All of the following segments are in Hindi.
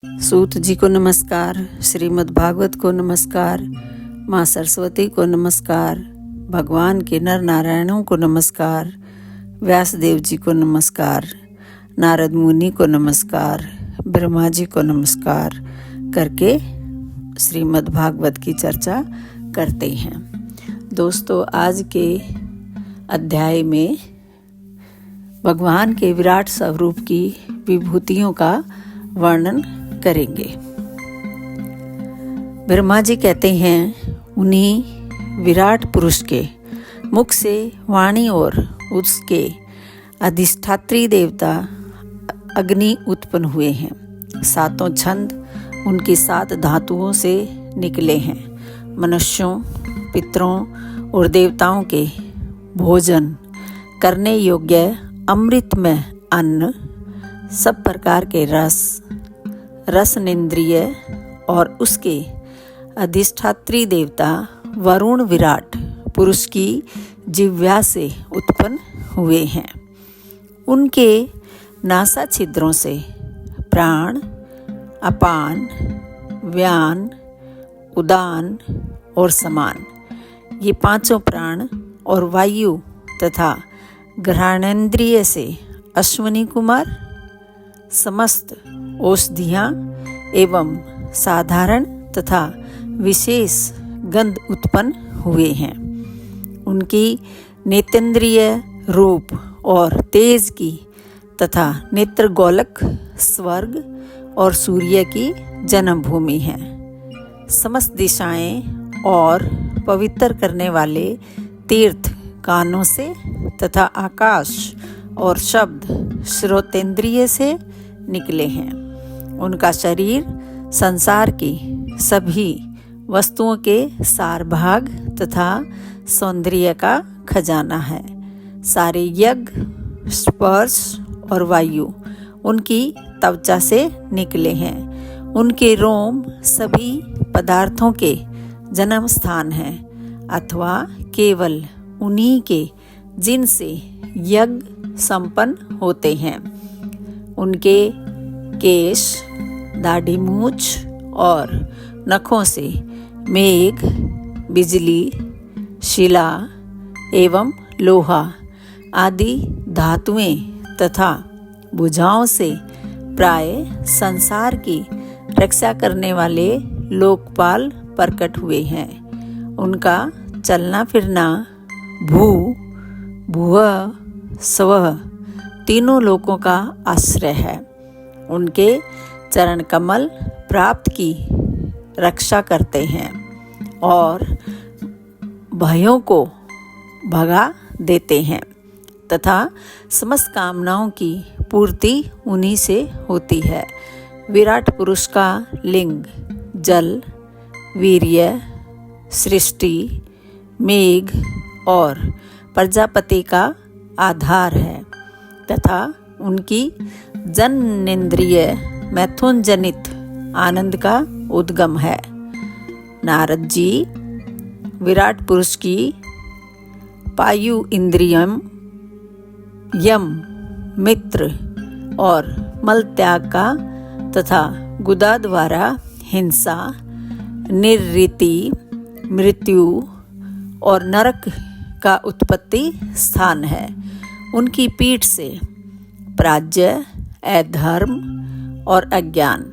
सूत जी को नमस्कार, श्रीमद् भागवत को नमस्कार, माँ सरस्वती को नमस्कार, भगवान के नर नारायणों को नमस्कार, व्यासदेव जी को नमस्कार, नारद मुनि को नमस्कार, ब्रह्मा जी को नमस्कार करके श्रीमद् भागवत की चर्चा करते हैं। दोस्तों, आज के अध्याय में भगवान के विराट स्वरूप की विभूतियों का वर्णन करेंगे। ब्रह्मा जी कहते हैं, उन्हीं विराट पुरुष के मुख से वाणी और उसके अधिष्ठात्री देवता अग्नि उत्पन्न हुए हैं। सातों छंद उनकी 7 धातुओं से निकले हैं। मनुष्यों, पितरों और देवताओं के भोजन करने योग्य अमृतमय अन्न, सब प्रकार के रसनेन्द्रिय और उसके अधिष्ठात्री देवता वरुण विराट पुरुष की जिह्वा से उत्पन्न हुए हैं। उनके नासा छिद्रों से प्राण, अपान, व्यान, उदान और समान, ये 5 प्राण और वायु तथा घ्राणेन्द्रिय से अश्वनी कुमार, समस्त औषधियाँ एवं साधारण तथा विशेष गंध उत्पन्न हुए हैं। उनकी नेतेंद्रिय रूप और तेज की तथा नेत्र गोलक स्वर्ग और सूर्य की जन्मभूमि है। समस्त दिशाएं और पवित्र करने वाले तीर्थ कानों से तथा आकाश और शब्द श्रोतेंद्रिय से निकले हैं। उनका शरीर संसार की सभी वस्तुओं के सार भाग तथा सौंदर्य का खजाना है। सारे यज्ञ, स्पर्श और वायु उनकी त्वचा से निकले हैं। उनके रोम सभी पदार्थों के जन्म स्थान हैं, अथवा केवल उन्हीं के जिनसे यज्ञ संपन्न होते हैं। उनके केश, दाढ़ी, मूछ और नखों से मेघ, बिजली, शिला एवं लोहा आदि धातुएं तथा भुजाओं से प्राय संसार की रक्षा करने वाले लोकपाल प्रकट हुए हैं। उनका चलना फिरना भुवः स्वः तीनों लोकों का आश्रय है। उनके चरण कमल प्राप्त की रक्षा करते हैं और भयों को भगा देते हैं तथा समस्त कामनाओं की पूर्ति उन्हीं से होती है। विराट पुरुष का लिंग जल, वीर्य, सृष्टि, मेघ और प्रजापति का आधार है तथा उनकी जननेन्द्रिय मैथुन जनित आनंद का उद्गम है। नारद जी विराट पुरुष की पायु इंद्रियम, यम, मित्र और मल त्याग का तथा गुदा द्वारा हिंसा, निर्ऋति, मृत्यु और नरक का उत्पत्ति स्थान है। उनकी पीठ से प्राज्ञ, अधर्म और अज्ञान,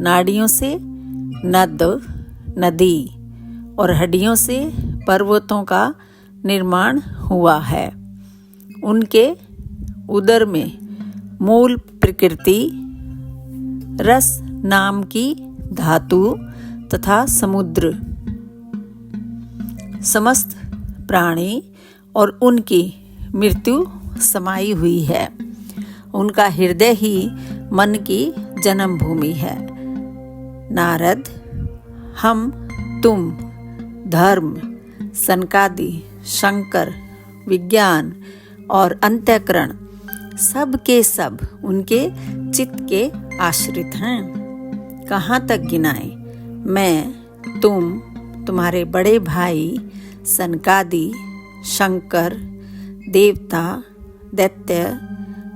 नाड़ियों से नद, नदी और हड्डियों से पर्वतों का निर्माण हुआ है। उनके उदर में मूल प्रकृति, रस नाम की धातु तथा समुद्र, समस्त प्राणी और उनकी मृत्यु समाई हुई है। उनका हृदय ही मन की जन्म भूमि है। नारद, हम, तुम, धर्म, सनकादि, शंकर, विज्ञान और अंतःकरण सब के सब उनके चित्त के आश्रित हैं। कहाँ तक गिनाएं? मैं, तुम, तुम्हारे बड़े भाई सनकादि, शंकर, देवता, दैत्य,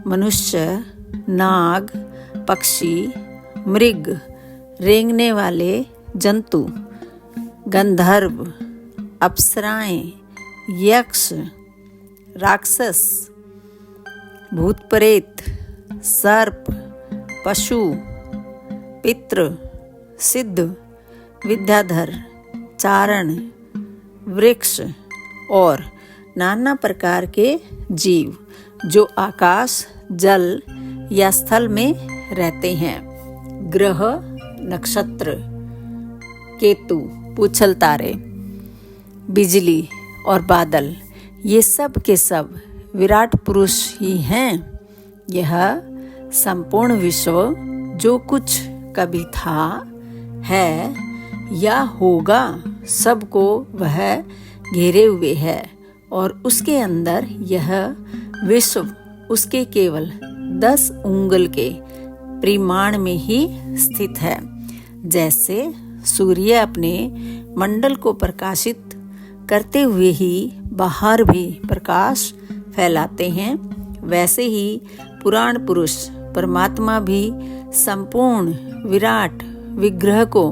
मनुष्य, नाग, पक्षी मृग, रेंगने वाले जंतु, गंधर्व, अप्सराएं, यक्ष, राक्षस, भूत प्रेत, सर्प, पशु, पितृ, सिद्ध, विद्याधर, चारण, वृक्ष और नाना प्रकार के जीव जो आकाश, जल या स्थल में रहते हैं। ग्रह, नक्षत्र, केतु, पूछल तारे, बिजली और बादल, ये सब के सब विराट पुरुष ही हैं। यह संपूर्ण विश्व जो कुछ कभी था, है या होगा, सबको वह घेरे हुए है और उसके अंदर यह विश्व उसके केवल 10 उंगल के परिमाण में ही स्थित है। जैसे सूर्य अपने मंडल को प्रकाशित करते हुए ही बाहर भी प्रकाश फैलाते हैं, वैसे ही पुराण पुरुष परमात्मा भी संपूर्ण विराट विग्रह को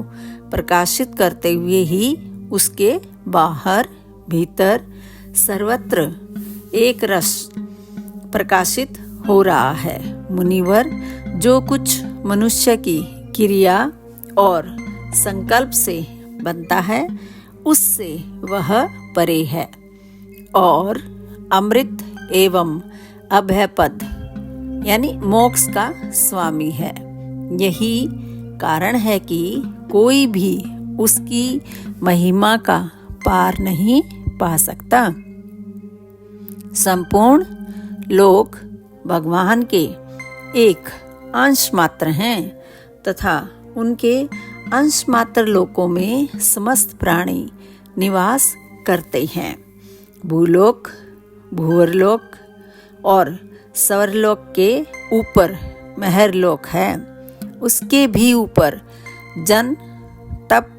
प्रकाशित करते हुए ही उसके बाहर भीतर सर्वत्र एक रस प्रकाशित हो रहा है। मुनिवर, जो कुछ मनुष्य की क्रिया और संकल्प से बनता है उससे वह परे है और अमृत एवं अभय पद यानी मोक्ष का स्वामी है। यही कारण है कि कोई भी उसकी महिमा का पार नहीं पा सकता। संपूर्ण लोक भगवान के एक अंश मात्र हैं तथा उनके अंश मात्र लोकों में समस्त प्राणी निवास करते हैं। भूलोक, भूवरलोक और स्वर्लोक के ऊपर महरलोक है। उसके भी ऊपर जन, तप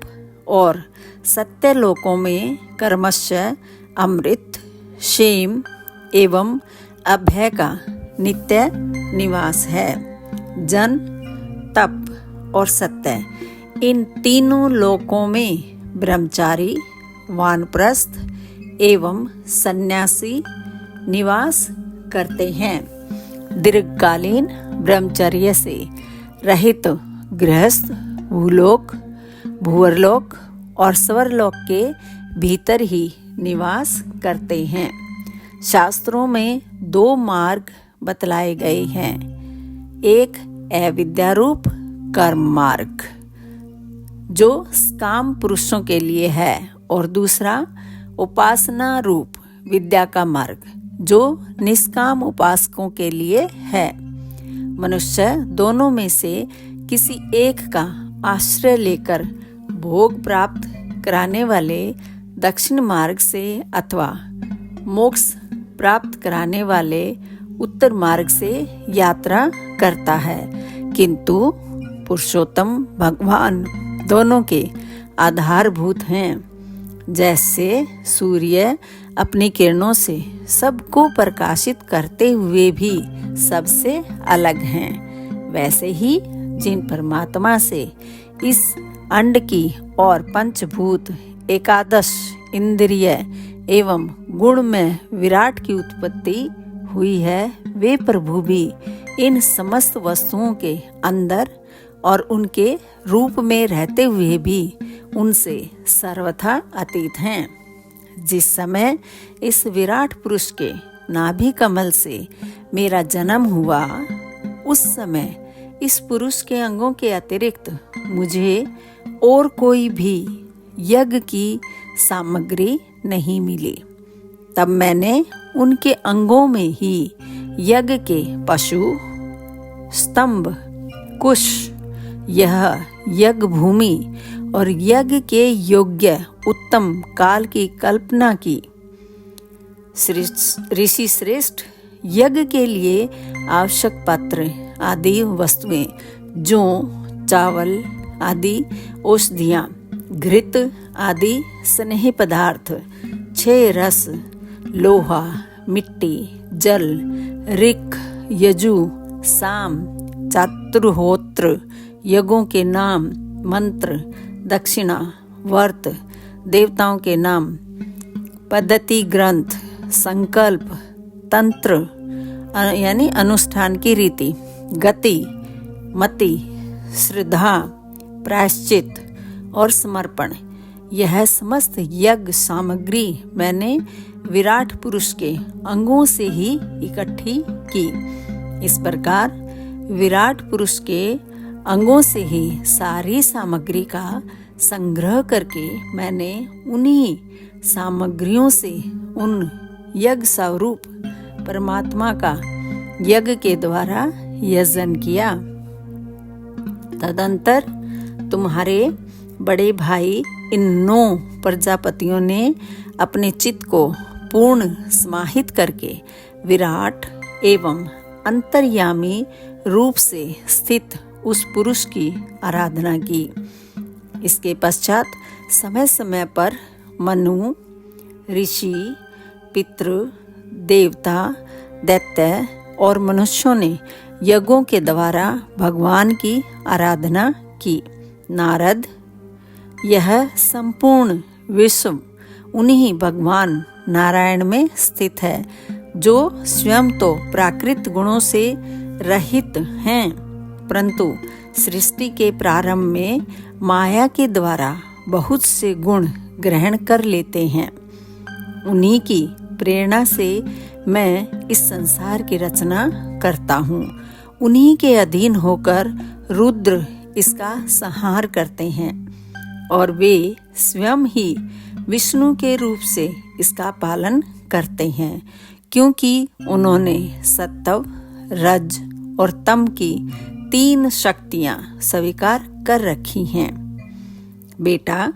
और सत्य लोकों में कर्मश्य, अमृत, क्षेम एवं अभय का नित्य निवास है। जन, तप और सत्य, इन तीनों लोकों में ब्रह्मचारी, वानप्रस्थ एवं सन्यासी निवास करते हैं। दीर्घकालीन ब्रह्मचर्य से रहित गृहस्थ भूलोक, भूवरलोक और स्वर्लोक के भीतर ही निवास करते हैं। शास्त्रों में 2 मार्ग बतलाए गए हैं, एक अविद्यारूप कर्म मार्ग जो काम पुरुषों के लिए है और दूसरा उपासना रूप विद्या का मार्ग जो निष्काम उपासकों के लिए है। मनुष्य दोनों में से किसी एक का आश्रय लेकर भोग प्राप्त कराने वाले दक्षिण मार्ग से अथवा मोक्ष प्राप्त कराने वाले उत्तर मार्ग से यात्रा करता है, किंतु पुरुषोत्तम भगवान दोनों के आधारभूत हैं। जैसे सूर्य अपनी किरणों से सबको प्रकाशित करते हुए भी सबसे अलग हैं, वैसे ही जिन परमात्मा से इस अंड की और पंचभूत, एकादश इंद्रिय एवं गुण में विराट की उत्पत्ति हुई है, वे प्रभु भी इन समस्त वस्तुओं के अंदर और उनके रूप में रहते हुए भी उनसे सर्वथा अतीत हैं। जिस समय इस विराट पुरुष के नाभि कमल से मेरा जन्म हुआ, उस समय इस पुरुष के अंगों के अतिरिक्त मुझे और कोई भी यज्ञ की सामग्री नहीं मिली। तब मैंने उनके अंगों में ही यज्ञ के पशु, स्तंभ, कुश, यह यज्ञ भूमि और यज्ञ के योग्य उत्तम काल की कल्पना की। ऋषि श्रेष्ठ यज्ञ के लिए आवश्यक पात्र आदि वस्तुएं जो चावल आदि औषधियाँ, घृत आदि स्नेह पदार्थ, 6 रस, लोहा, मिट्टी, जल, ऋक्, यजु, साम, चातुर्होत्र, यज्ञों के नाम, मंत्र, दक्षिणा, व्रत, देवताओं के नाम, पद्धति, ग्रंथ, संकल्प, तंत्र यानी अनुष्ठान की रीति, गति, मति, श्रद्धा, प्रायश्चित और समर्पण, यह समस्त यज्ञ सामग्री मैंने विराट पुरुष के अंगों से ही इकट्ठी की। इस प्रकार विराट पुरुष के अंगों से ही सारी सामग्री का संग्रह करके मैंने उन्हीं सामग्रियों से उन यज्ञ स्वरूप परमात्मा का यज्ञ के द्वारा यजन किया। तदंतर तुम्हारे बड़े भाई इन 9 प्रजापतियों ने अपने चित्त को पूर्ण समाहित करके विराट एवं अंतर्यामी रूप से स्थित उस पुरुष की आराधना की। इसके पश्चात समय समय पर मनु, ऋषि, पितृ, देवता, दैत्य और मनुष्यों ने यज्ञों के द्वारा भगवान की आराधना की। नारद, यह संपूर्ण विश्व उन्हीं भगवान नारायण में स्थित है, जो स्वयं तो प्राकृत गुणों से रहित हैं, परंतु सृष्टि के प्रारंभ में माया के द्वारा बहुत से गुण ग्रहण कर लेते हैं। उन्हीं की प्रेरणा से मैं इस संसार की रचना करता हूँ। उन्हीं के अधीन होकर रुद्र इसका संहार करते हैं और वे स्वयं ही विष्णु के रूप से इसका पालन करते हैं, क्योंकि उन्होंने सत्व, रज और तम की 3 शक्तियाँ स्वीकार कर रखी हैं। बेटा,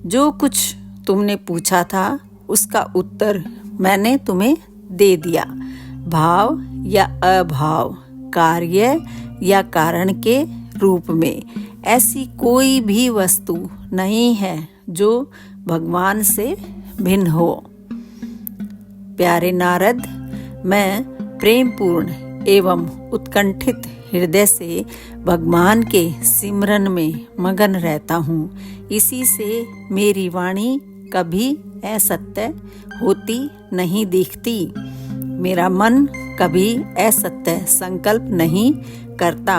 जो कुछ तुमने पूछा था उसका उत्तर मैंने तुम्हें दे दिया। भाव या अभाव, कार्य या कारण के रूप में ऐसी कोई भी वस्तु नहीं है जो भगवान से भिन्न हो। प्यारे नारद, मैं प्रेमपूर्ण एवं उत्कंठित हृदय से भगवान के सिमरन में मगन रहता हूँ। इसी से मेरी वाणी कभी असत्य होती नहीं दिखती। मेरा मन कभी असत्य संकल्प नहीं करता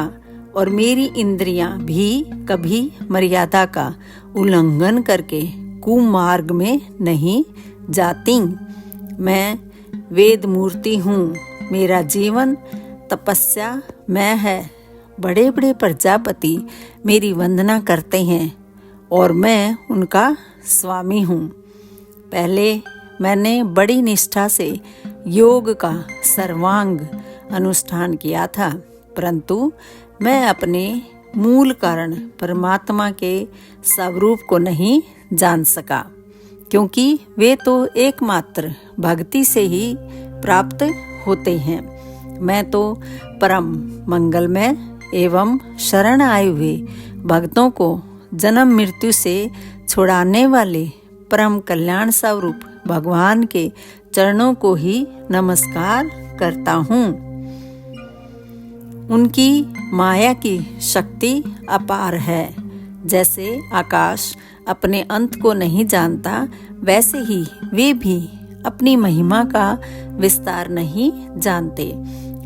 और मेरी इंद्रियां भी कभी मर्यादा का उल्लंघन करके कुमार्ग में नहीं जाती। मैं वेद मूर्ति हूँ। मेरा जीवन तपस्या में है। बड़े बड़े प्रजापति मेरी वंदना करते हैं और मैं उनका स्वामी हूँ। पहले मैंने बड़ी निष्ठा से योग का सर्वांग अनुष्ठान किया था, परंतु मैं अपने मूल कारण परमात्मा के स्वरूप को नहीं जान सका, क्योंकि वे तो एकमात्र भक्ति से ही प्राप्त होते हैं। मैं तो परम मंगलमय एवं शरण आए हुए भक्तों को जन्म मृत्यु से छुड़ाने वाले परम कल्याण स्वरूप भगवान के चरणों को ही नमस्कार करता हूँ। उनकी माया की शक्ति अपार है। जैसे आकाश अपने अंत को नहीं जानता, वैसे ही वे भी अपनी महिमा का विस्तार नहीं जानते।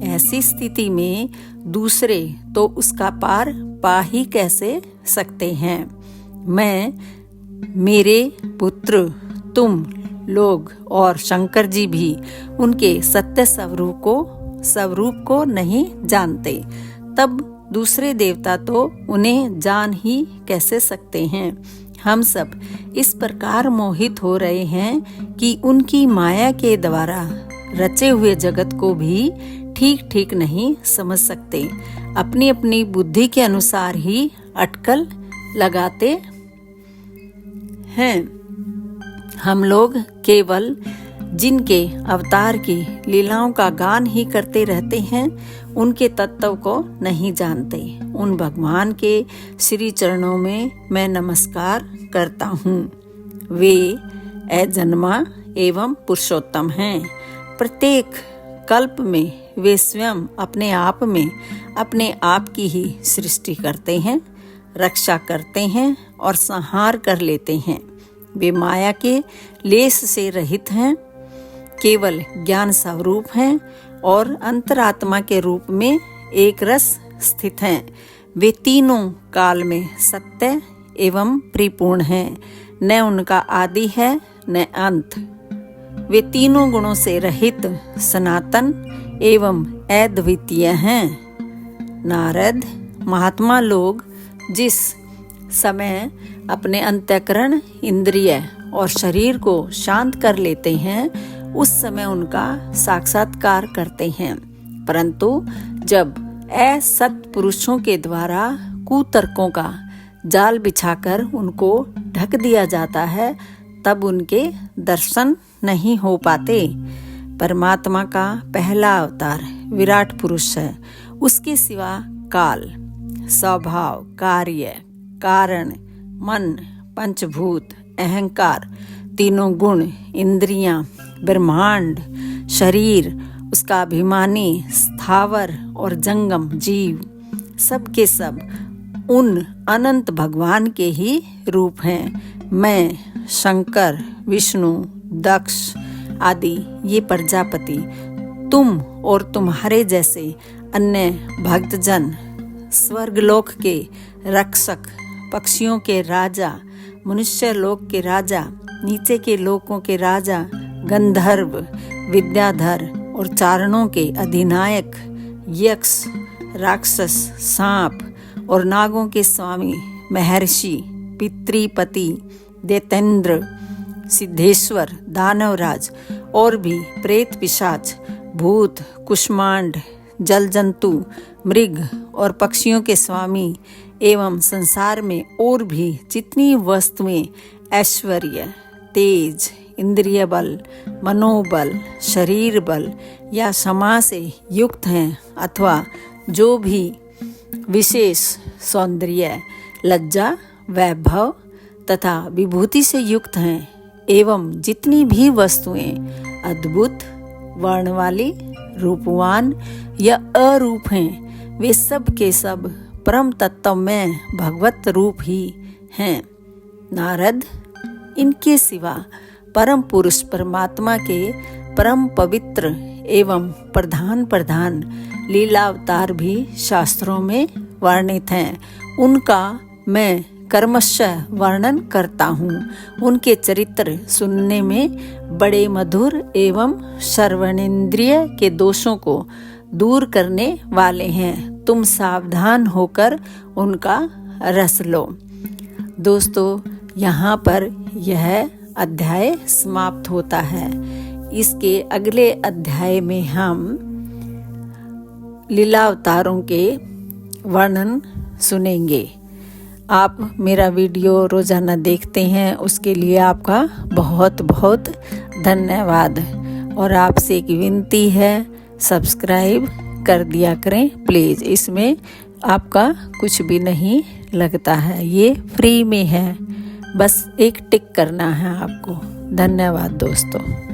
ऐसी स्थिति में दूसरे तो उसका पार पा ही कैसे सकते हैं। मैं, मेरे पुत्र, तुम लोग और शंकर जी भी उनके सत्य स्वरूप को नहीं जानते। तब दूसरे देवता तो उन्हें जान ही कैसे सकते हैं। हम सब इस प्रकार मोहित हो रहे हैं कि उनकी माया के द्वारा रचे हुए जगत को भी ठीक ठीक नहीं समझ सकते। अपनी अपनी बुद्धि के अनुसार ही अटकल लगाते हैं। हम लोग केवल जिनके अवतार की लीलाओं का गान ही करते रहते हैं, उनके तत्व को नहीं जानते। उन भगवान के श्री चरणों में मैं नमस्कार करता हूँ। वे अजन्मा एवं पुरुषोत्तम हैं। प्रत्येक कल्प में वे स्वयं अपने आप में अपने आप की ही सृष्टि करते हैं, रक्षा करते हैं और संहार कर लेते हैं। वे माया के लेस से रहित हैं, केवल ज्ञान स्वरूप हैं और अंतरात्मा के रूप में एक रस स्थित हैं। वे तीनों काल में सत्य एवं परिपूर्ण हैं, न उनका आदि है न अंत। वे तीनों गुणों से रहित सनातन एवं अद्वितीय हैं। नारद, महात्मा लोग जिस समय अपने अंतःकरण, इंद्रिय और शरीर को शांत कर लेते हैं, उस समय उनका साक्षात्कार करते हैं। परंतु जब असत पुरुषों के द्वारा कुतर्कों का जाल बिछाकर उनको ढक दिया जाता है, तब उनके दर्शन नहीं हो पाते। परमात्मा का पहला अवतार विराट पुरुष है। उसके सिवा काल, स्वभाव, कार्य, कारण, मन, पंचभूत, अहंकार, तीनों गुण, इंद्रियां, ब्रह्मांड, शरीर, उसका अभिमानी, स्थावर और जंगम जीव, सब के सब उन अनंत भगवान के ही रूप हैं। मैं, शंकर, विष्णु, दक्ष आदि ये प्रजापति, तुम और तुम्हारे जैसे अन्य भक्तजन, स्वर्गलोक के रक्षक, पक्षियों के राजा, मनुष्य लोक के राजा, नीचे के लोकों के राजा, गंधर्व, विद्याधर और चारणों के अधिनायक, यक्ष, राक्षस, सांप और नागों के स्वामी, महर्षि, पितृपति, दैतेंद्र, सिद्धेश्वर, दानवराज और भी प्रेत, पिशाच, भूत, कुष्मांड, जल जंतु, मृग और पक्षियों के स्वामी एवं संसार में और भी जितनी वस्तुएं ऐश्वर्य, तेज, इंद्रिय बल, मनोबल, शरीर बल या क्षमा से युक्त हैं, अथवा जो भी विशेष सौंदर्य, लज्जा, वैभव तथा विभूति से युक्त हैं, एवं जितनी भी वस्तुएं अद्भुत, वर्ण वाली, रूपवान या अरूप हैं, वे सब के सब परम तत्व में भगवत रूप ही हैं। नारद, इनके सिवा परम पुरुष परमात्मा के परम पवित्र एवं प्रधान लीलावतार भी शास्त्रों में वर्णित हैं। उनका मैं कर्मशः वर्णन करता हूँ। उनके चरित्र सुनने में बड़े मधुर एवं श्रवणेन्द्रिय के दोषों को दूर करने वाले हैं। तुम सावधान होकर उनका रस लो। दोस्तों, यहाँ पर यह अध्याय समाप्त होता है। इसके अगले अध्याय में हम लीला अवतारों के वर्णन सुनेंगे। आप मेरा वीडियो रोजाना देखते हैं, उसके लिए आपका बहुत बहुत धन्यवाद। और आपसे एक विनती है, सब्सक्राइब कर दिया करें प्लीज़। इसमें आपका कुछ भी नहीं लगता है, ये फ्री में है, बस एक टिक करना है आपको। धन्यवाद दोस्तों।